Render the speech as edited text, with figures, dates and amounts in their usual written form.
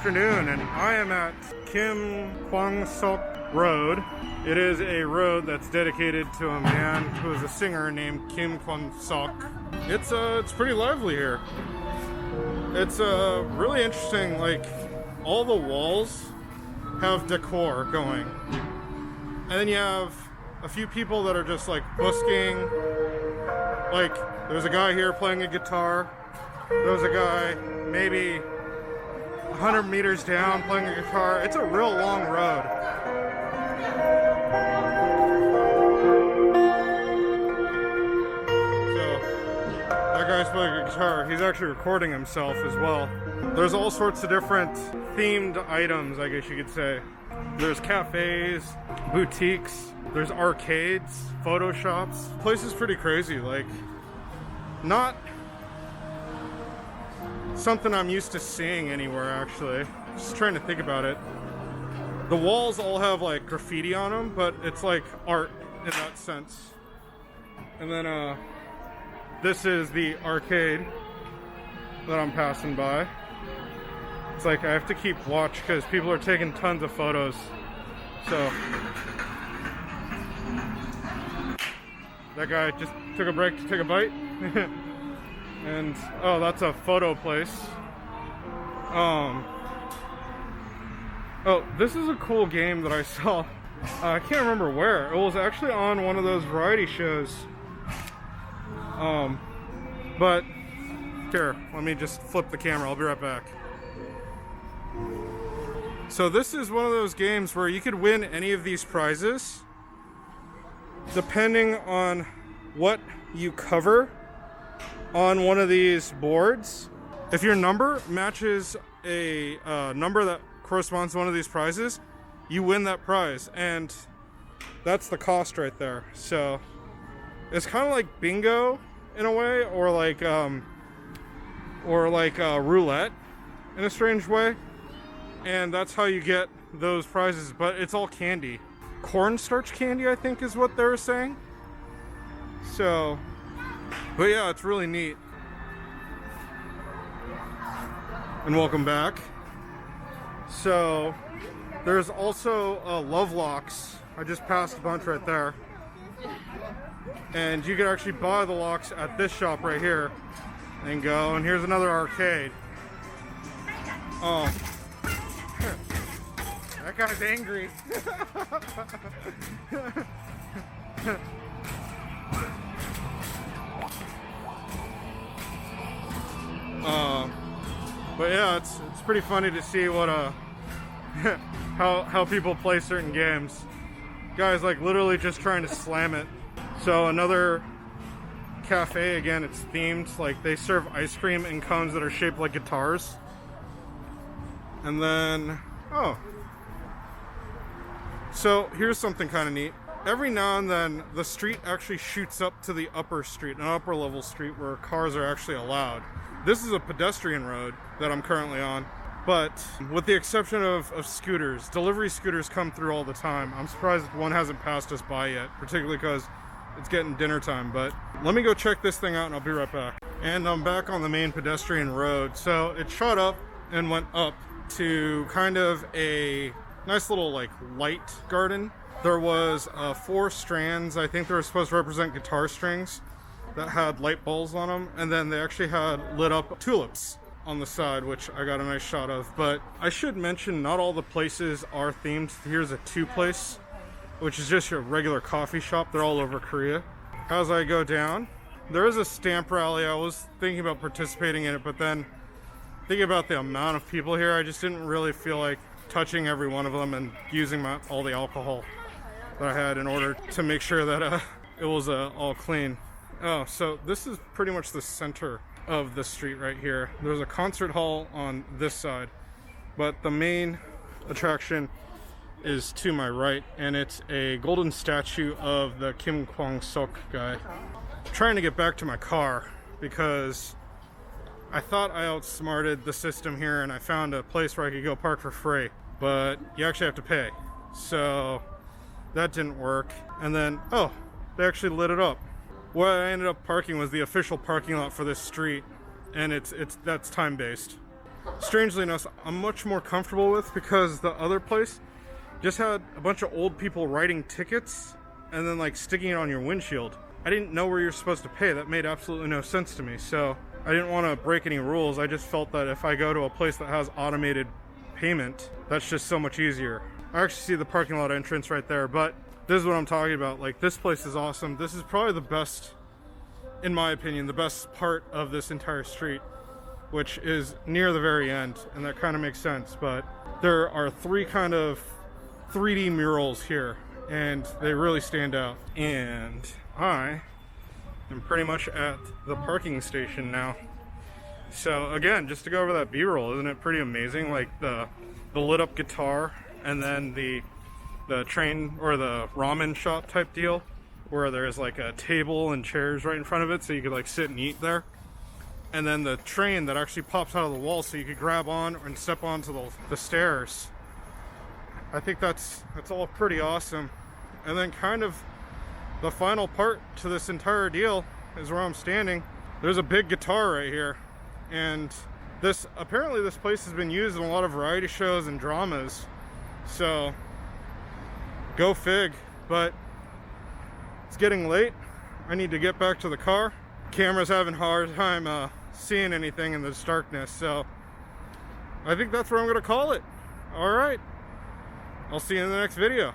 afternoon, and I am at Kim Gwang-Seok Road. It is a road that's dedicated to a man who is a singer named Kim Gwang-Seok. It's pretty lively here. It's really interesting. Like, all the walls have decor going, and then you have a few people that are just like busking. Like, there's a guy here playing a guitar. There's a guy maybe 100 meters down playing a guitar. It's a real long road. So that guy's playing a guitar. He's actually recording himself as well. There's all sorts of different themed items, I guess you could say. There's cafes, boutiques, there's arcades, photo shops. The place is pretty crazy. Like, not something I'm used to seeing anywhere, actually. Just trying to think about it. The walls all have like graffiti on them, but it's like art in that sense. And then this is the arcade that I'm passing by. It's like I have to keep watch because people are taking tons of photos. So that guy just took a break to take a bite. And oh, that's a photo place. Oh, this is a cool game that I saw. I can't remember where. It was actually on one of those variety shows. But here, let me just flip the camera. I'll be right back. So this is one of those games where you could win any of these prizes depending on what you cover on one of these boards. If your number matches a number that corresponds to one of these prizes, you win that prize, and that's the cost right there. So it's kind of like bingo in a way, or like roulette in a strange way, and that's how you get those prizes. But it's all candy, cornstarch candy, I think is what they were saying. So, but yeah, it's really neat. And welcome back. So there's also love locks. I just passed a bunch right there, and you can actually buy the locks at this shop right here and go. And here's another arcade. Oh, that guy's angry. But yeah, it's pretty funny to see what how people play certain games. Guys like literally just trying to slam it. So another cafe, again, it's themed. Like, they serve ice cream in cones that are shaped like guitars. And then so here's something kind of neat. Every now and then the street actually shoots up to the upper street, an upper level street where cars are actually allowed. This is a pedestrian road that I'm currently on, but with the exception of scooters, delivery scooters come through all the time. I'm surprised one hasn't passed us by yet, particularly because it's getting dinner time. But let me go check this thing out and I'll be right back. And I'm back on the main pedestrian road. So it shot up and went up to kind of a nice little like light garden. There was 4 strands. I think they were supposed to represent guitar strings that had light bulbs on them, and then they actually had lit up tulips on the side, which I got a nice shot of. But I should mention, not all the places are themed. Here's a 2 place, which is just your regular coffee shop. They're all over Korea. As I go down, there is a stamp rally. I was thinking about participating in it, but then thinking about the amount of people here, I just didn't really feel like touching every one of them and using all the alcohol that I had in order to make sure that it was all clean. Oh, so this is pretty much the center of the street right here. There's a concert hall on this side, but the main attraction is to my right, and it's a golden statue of the Kim Gwang-Seok guy. I'm trying to get back to my car because I thought I outsmarted the system here, and I found a place where I could go park for free, but you actually have to pay. So that didn't work. And then, oh, they actually lit it up. Where I ended up parking was the official parking lot for this street, and that's time-based. strangely enough, I'm much more comfortable with, because the other place just had a bunch of old people writing tickets and then like sticking it on your windshield. I didn't know where you're supposed to pay. That made absolutely no sense to me. So I didn't want to break any rules. I just felt that if I go to a place that has automated payment, that's just so much easier. I actually see the parking lot entrance right there, but this is what I'm talking about. Like, this place is awesome. This is probably the best, in my opinion, the best part of this entire street, which is near the very end, and that kind of makes sense. But there are three kind of 3D murals here, and they really stand out. And I am pretty much at the parking station now. So again, just to go over that B-roll, isn't it pretty amazing? Like the lit up guitar, and then the train or the ramen shop type deal, where there's like a table and chairs right in front of it, so you could like sit and eat there. And then the train that actually pops out of the wall, so you could grab on and step onto the stairs. I think that's all pretty awesome. And then kind of the final part to this entire deal is where I'm standing. There's a big guitar right here, and apparently this place has been used in a lot of variety shows and dramas, so go fig. But it's getting late. I need to get back to the car. Camera's having a hard time seeing anything in this darkness, so I think that's where I'm gonna call it. All right, I'll see you in the next video.